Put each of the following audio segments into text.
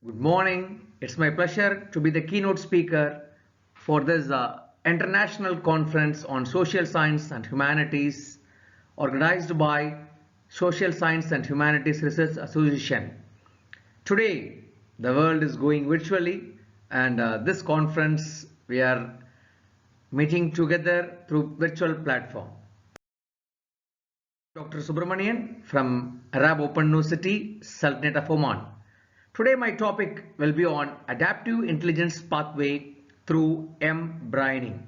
Good morning. It's my pleasure to be the keynote speaker for this international conference on social science and humanities organized by Social Science and Humanities Research Association. Today, the world is going virtually, and this conference we are meeting together through virtual platform. Dr. Subrahmanian from Arab Open University, Sultanate of Oman. Today my topic will be on adaptive intelligence pathway through mBraining.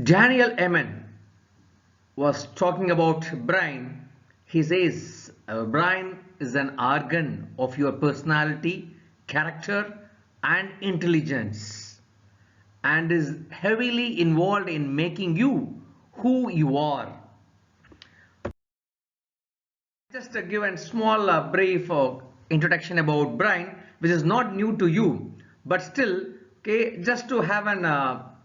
Daniel Eman was talking about brain. He says our brain is an organ of your personality, character and intelligence and is heavily involved in making you who you are. Just give a small brief introduction about brain, which is not new to you, but still, okay, just to have an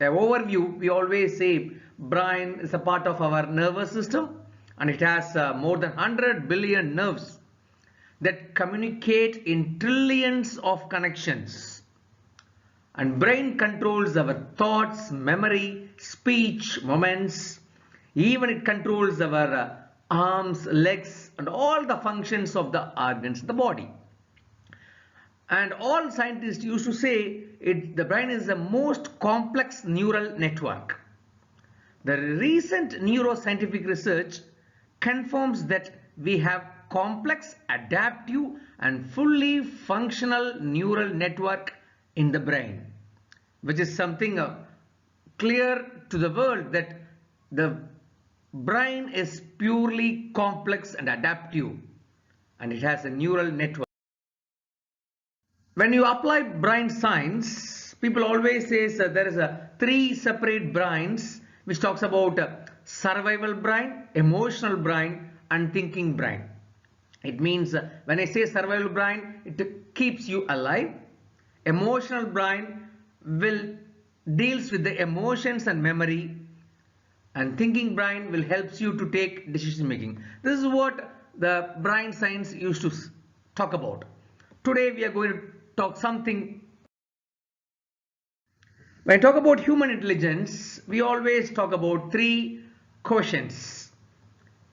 overview, we always say brain is a part of our nervous system and it has more than 100 billion nerves that communicate in trillions of connections. And brain controls our thoughts, memory, speech, moments. Even it controls our arms, legs and all the functions of the organs of the body. And all scientists used to say the brain is the most complex neural network. The recent neuroscientific research confirms that we have complex, adaptive and fully functional neural network in the brain, which is something clear to the world that the brain is purely complex and adaptive and it has a neural network. When you apply brain science, people always say there is three separate brains which talks about survival brain, emotional brain and thinking brain. It means when I say survival brain, it keeps you alive. Emotional brain deals with the emotions and memory, and thinking brain will helps you to take decision making. This is what the brain science used to talk about. Today we are going to talk something. When I talk about human intelligence, we always talk about three quotients: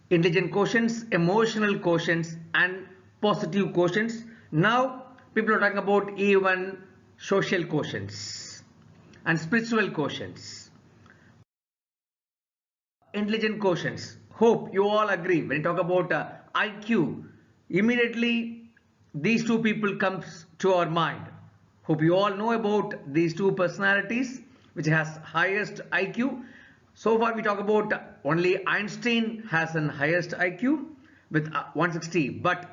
intelligent quotients, emotional quotients and positive quotients. Now people are talking about even social quotients and spiritual quotients. Intelligent quotients. Hope you all agree. When you talk about IQ, immediately these two people comes to our mind. Hope you all know about these two personalities which has highest IQ. So far we talk about only Einstein has an highest IQ with 160, but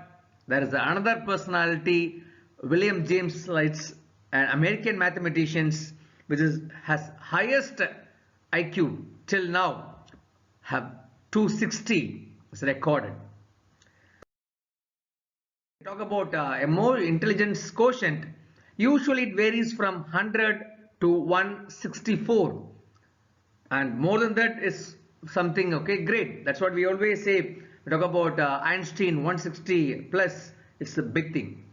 there is another personality, William James Lights, an American mathematicians, which has highest IQ till now, have 260 is recorded. Talk about intelligence quotient. Usually it varies from 100 to 164, and more than that is something great. That's what we always say. We talk about Einstein 160 plus, it's a big thing.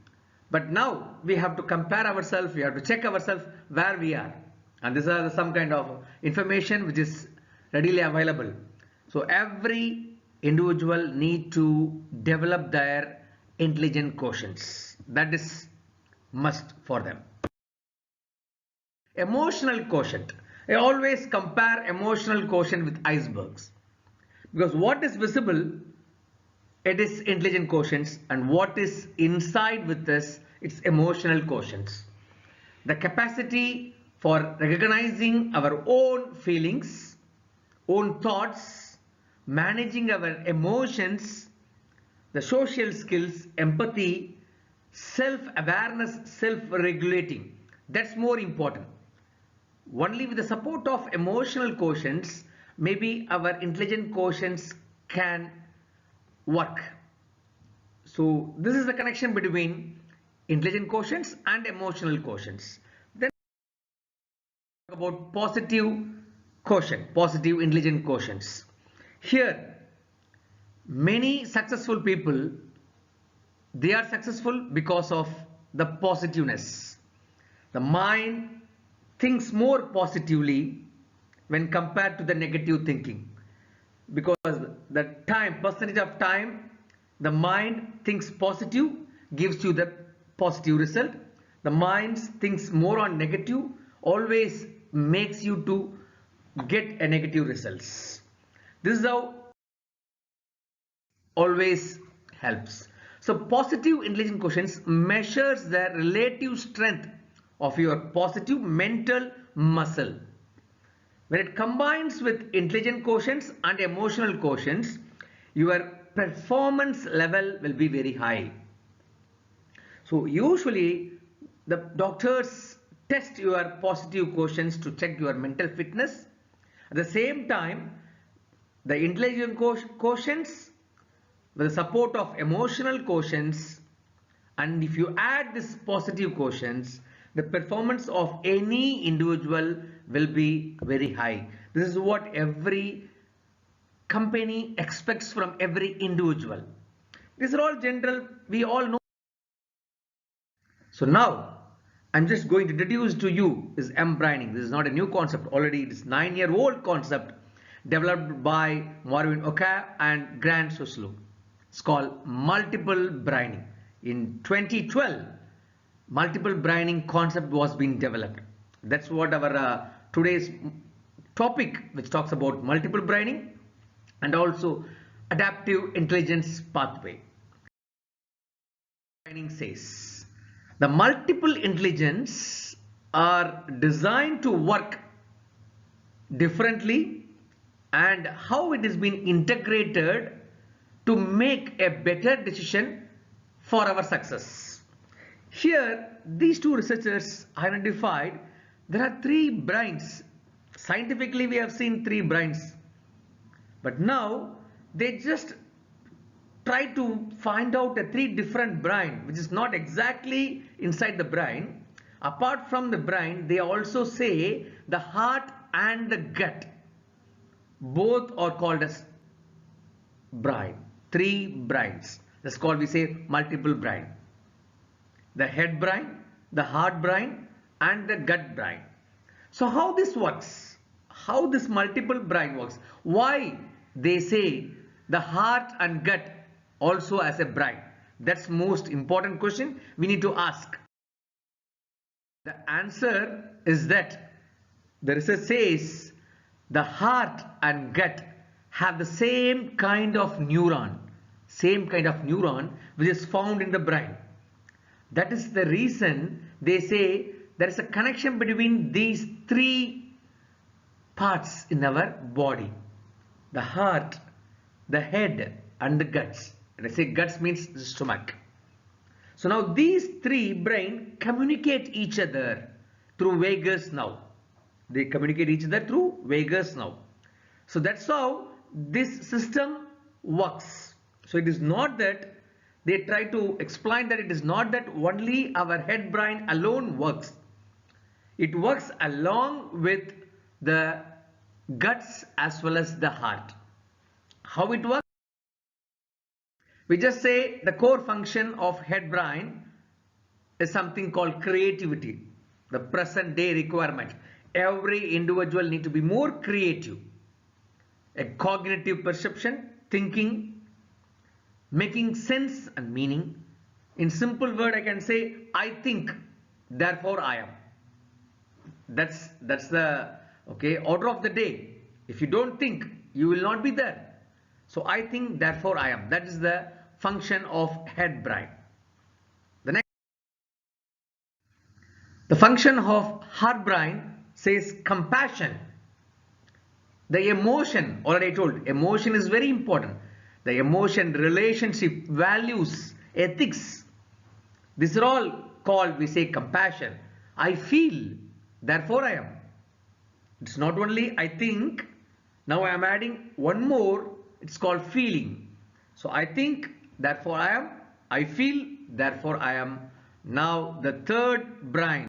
But now we have to compare ourselves, we have to check ourselves where we are, and these are some kind of information which is readily available. So every individual need to develop their intelligent quotients. That is must for them. Emotional quotient. I always compare emotional quotient with icebergs, because what is visible, it is intelligent quotients, and what is inside with this, it's emotional quotients. The capacity for recognizing our own feelings, own thoughts, managing our emotions, the social skills, empathy, self-awareness, self-regulating. That's more important. Only with the support of emotional quotients, maybe our intelligent quotients can work. So this is the connection between intelligent quotients and emotional quotients. Then about positive quotient, positive intelligent quotients. Here, many successful people they are successful because of the positiveness. The mind thinks more positively when compared to the negative thinking, because the percentage of time the mind thinks positive gives you the positive result. The mind thinks more on negative always makes you to get a negative results. This is how always helps. So positive intelligence quotients measures the relative strength of your positive mental muscle. When it combines with intelligent quotients and emotional quotients, your performance level will be very high. So usually the doctors test your positive quotients to check your mental fitness. At the same time, the intelligent quotients with the support of emotional quotients, and if you add this positive quotients, the performance of any individual will be very high. This is what every company expects from every individual. These are all general, we all know. So now I'm just going to introduce to you is mBraining. This is not a new concept. Already it is 9-year-old concept developed by Marvin Oka and Grant Soslow. It's called multiple braining. In 2012, multiple braining concept was being developed. That's what our today's topic, which talks about multiple braining and also adaptive intelligence pathway. Braining says the multiple intelligence are designed to work differently, and how it is being integrated to make a better decision for our success. Here, these two researchers identified there are 3 brains. Scientifically, we have seen 3 brains, but now they just try to find out a 3 different brain, which is not exactly inside the brain. Apart from the brain, they also say the heart and the gut, both are called as brain. 3 brains. That's called, we say, multiple brain. The head brain, the heart brain, and the gut brain. So how this works? How this multiple brain works? Why they say the heart and gut also as a brain? That's most important question we need to ask. The answer is that the research says the heart and gut have the same kind of neuron which is found in the brain. That is the reason they say there is a connection between these 3 parts in our body: the heart, the head, and the guts. And I say guts means the stomach. So now these 3 brain communicate each other through vagus nerve. They communicate each other through vagus nerve. So that's how this system works. So it is not that they try to explain that it is not that only our head brain alone works. It works along with the guts as well as the heart. How it works? We just say the core function of head brain is something called creativity, the present day requirement. Every individual needs to be more creative. A cognitive perception, thinking, making sense and meaning. In simple word, I can say, I think, therefore I am. That's the order of the day. If you don't think, you will not be there. So I think, therefore I am. That is the function of head brain. The function of heart brain says compassion. The emotion, already I told, emotion is very important. The emotion, relationship, values, ethics, these are all called, we say, compassion. I feel, therefore I am. It's not only I think, now I am adding one more, it's called feeling. So I think, therefore I am. I feel, therefore I am. Now the third brain,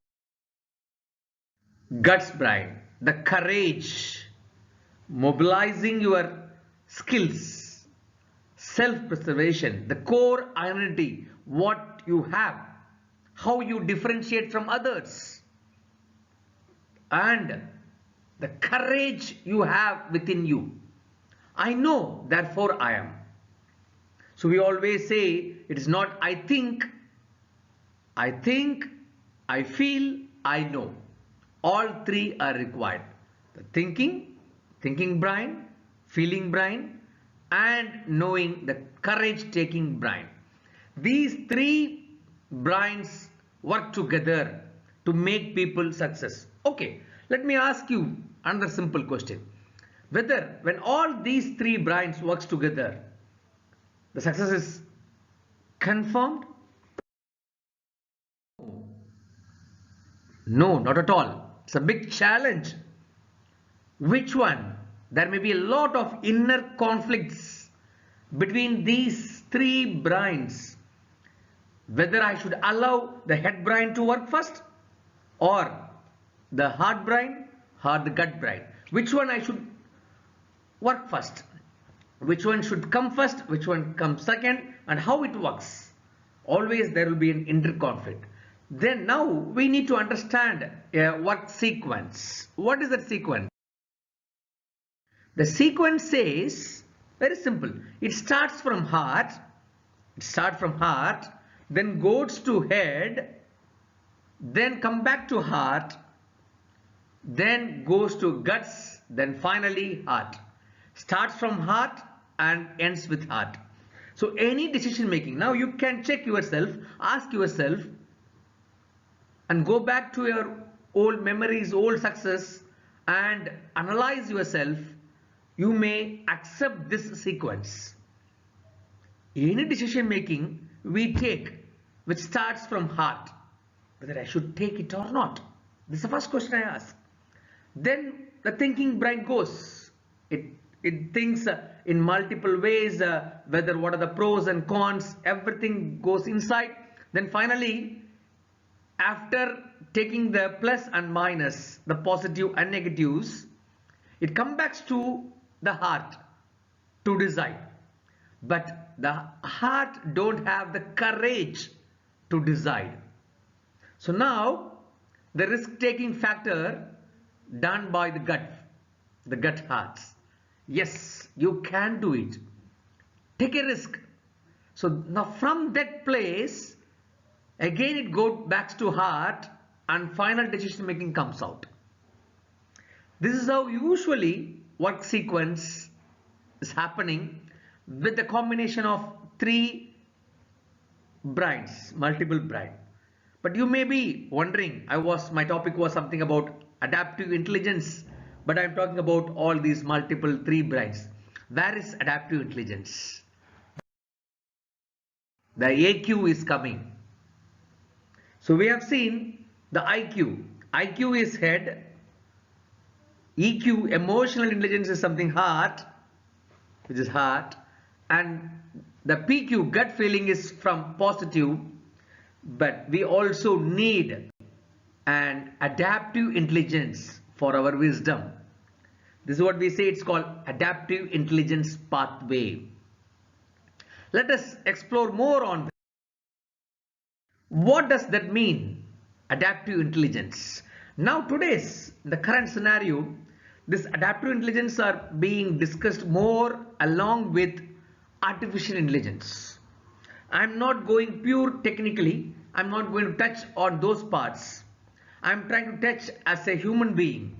guts brain, the courage, mobilizing your skills, self-preservation, the core identity, what you have, how you differentiate from others, and the courage you have within you. I know, therefore I am. So we always say it is not I think, I feel, I know. All three are required. The thinking brain, feeling brain, and knowing, the courage taking brain. These three brains work together to make people success. Okay, let me ask you another simple question. Whether when all these three brains works together, the success is confirmed? No, not at all. It's a big challenge. Which one? There may be a lot of inner conflicts between these three brains. Whether I should allow the head brain to work first, or the heart brain, or the gut brain. Which one I should work first? Which one should come first? Which one comes second? And how it works? Always there will be an inner conflict. Then now we need to understand a work sequence. What is that sequence? The sequence says, very simple. It starts from heart. Then goes to head. Then come back to heart. Then goes to guts. Then finally heart. Starts from heart and ends with heart. So any decision making. Now you can check yourself. Ask yourself. And go back to your old memories, old success, and analyze yourself. You may accept this sequence. Any decision making we take which starts from heart, whether I should take it or not. This is the first question I ask. Then the thinking brain goes. It thinks in multiple ways, whether what are the pros and cons, everything goes inside. Then finally, after taking the plus and minus, the positive and negatives, it comes back to the heart to decide. But the heart don't have the courage to decide. So now the risk-taking factor done by the gut hearts. Yes, you can do it. Take a risk. So now from that place, again it goes back to heart and final decision making comes out. This is how usually work sequence is happening with the combination of three brains, multiple brain. But you may be wondering, my topic was something about adaptive intelligence, but I'm talking about all these multiple three brains. Where is adaptive intelligence? The AQ is coming. So we have seen the IQ. IQ is head. EQ, emotional intelligence, is something heart, which is heart. And the PQ, gut feeling, is from positive. But we also need an adaptive intelligence for our wisdom. This is what we say, it's called adaptive intelligence pathway. Let us explore more on this. What does that mean? Adaptive intelligence. Now the current scenario, this adaptive intelligence are being discussed more along with artificial intelligence. I'm not going pure technically. I'm not going to touch on those parts. I'm trying to touch as a human being,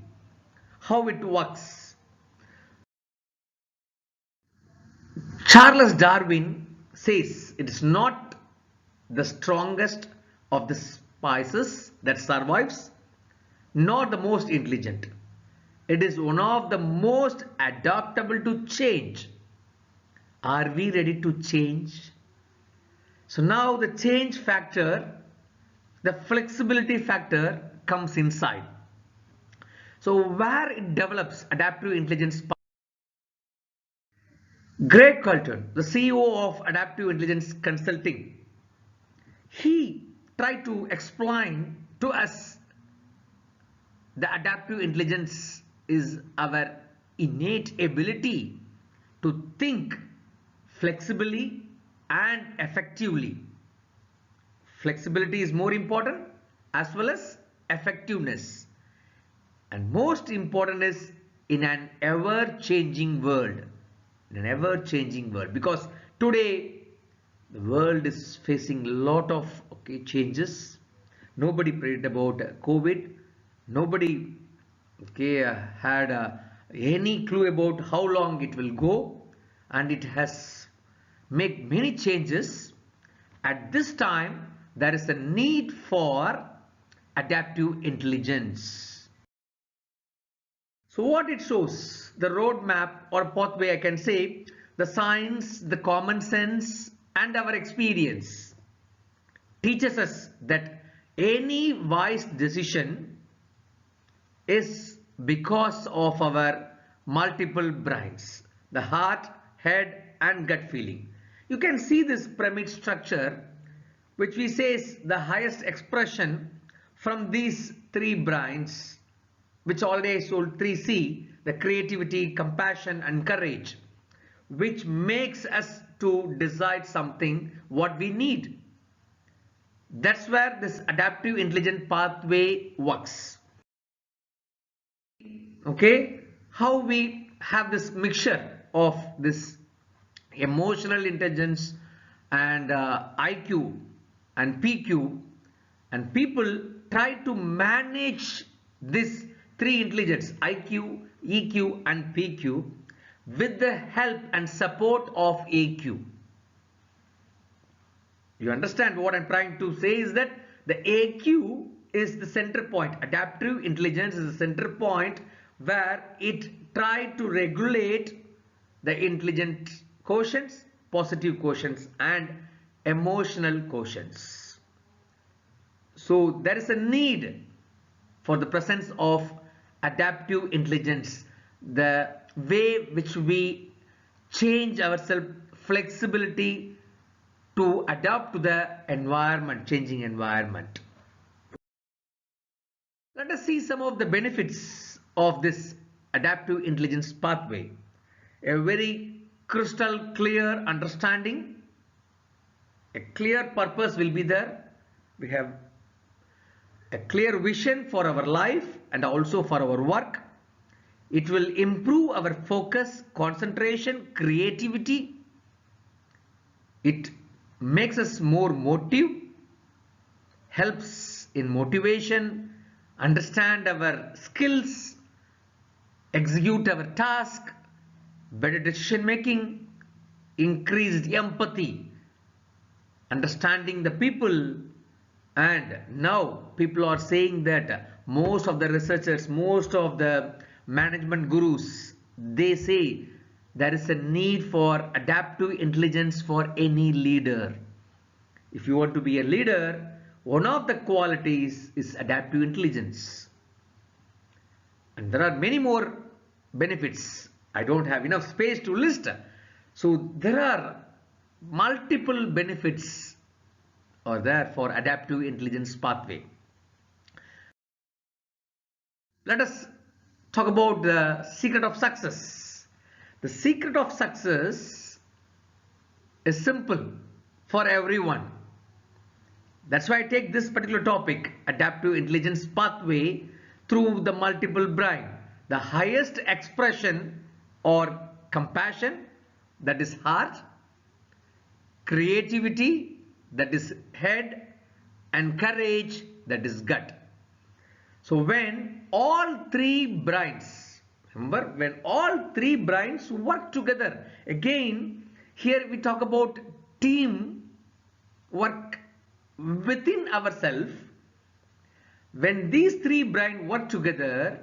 how it works. Charles Darwin says it is not the strongest of the species that survives, nor the most intelligent. It is one of the most adaptable to change. Are we ready to change? So now the change factor, the flexibility factor comes inside. So where it develops adaptive intelligence? Greg Colton, the CEO of Adaptive Intelligence Consulting, he tried to explain to us the adaptive intelligence is our innate ability to think, flexibly and effectively. Flexibility is more important as well as effectiveness. And most important is in an ever-changing world. In an ever-changing world. Because today the world is facing a lot of changes. Nobody prayed about COVID. Nobody had any clue about how long it will go, and it has made many changes. At this time, there is a need for adaptive intelligence. So what it shows, the roadmap or pathway, I can say, the science, the common sense, and our experience teaches us that any wise decision is because of our multiple brains, the heart, head, and gut feeling. You can see this pyramid structure, which we say is the highest expression from these three brains, which already told 3C, the creativity, compassion, and courage, which makes us to decide something what we need. That's where this adaptive intelligence pathway works. Okay, how we have this mixture of this emotional intelligence and IQ and PQ, and people try to manage this three intelligence, IQ, EQ, and PQ, with the help and support of AQ. You understand what I'm trying to say is that the AQ is the center point. Adaptive intelligence is the center point where it tries to regulate the intelligent quotients, positive quotients, and emotional quotients. So there is a need for the presence of adaptive intelligence, the way which we change ourselves, flexibility to adapt to the environment, changing environment. Let us see some of the benefits of this adaptive intelligence pathway. A very crystal clear understanding, a clear purpose will be there. We have a clear vision for our life and also for our work. It will improve our focus, concentration, creativity. It makes us more motive, helps in motivation, understand our skills, execute our task, better decision making, increased empathy, understanding the people. And now people are saying that most of the researchers, most of the management gurus, they say there is a need for adaptive intelligence for any leader. If you want to be a leader, one of the qualities is adaptive intelligence. And there are many more benefits. I don't have enough space to list. So there are multiple benefits are there for adaptive intelligence pathway. Let us talk about the secret of success. The secret of success is simple for everyone. That's why I take this particular topic, adaptive intelligence pathway, through the multiple brain. The highest expression or compassion, that is heart, creativity, that is head, and courage, that is gut. So when all three brains, remember, when all three brains work together, again here we talk about team work within ourselves. When these three brains work together,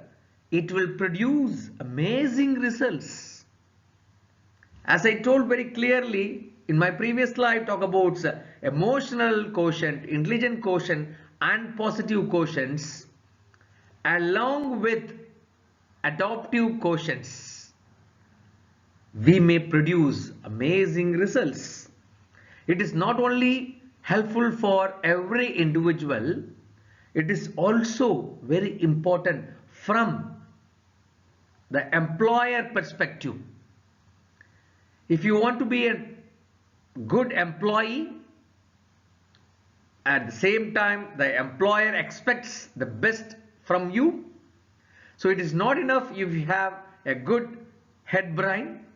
it will produce amazing results. As I told very clearly in my previous slide, talk about emotional quotient, intelligent quotient, and positive quotients, along with adaptive quotients, we may produce amazing results. It is not only helpful for every individual, it is also very important from the employer perspective. If you want to be a good employee. At the same time, the employer expects the best from you. So it is not enough if you have a good head brain.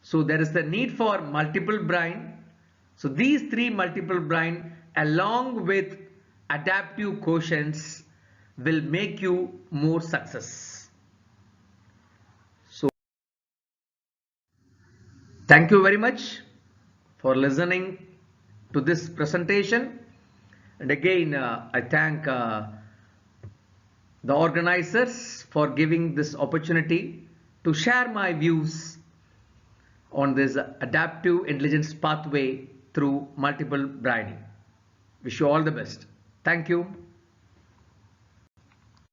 So there is the need for multiple brain. So these three multiple brain along with adaptive quotients will make you more success. So thank you very much for listening to this presentation. And again, I thank the organizers for giving this opportunity to share my views on this adaptive intelligence pathway through multiple braining. Wish you all the best. Thank you.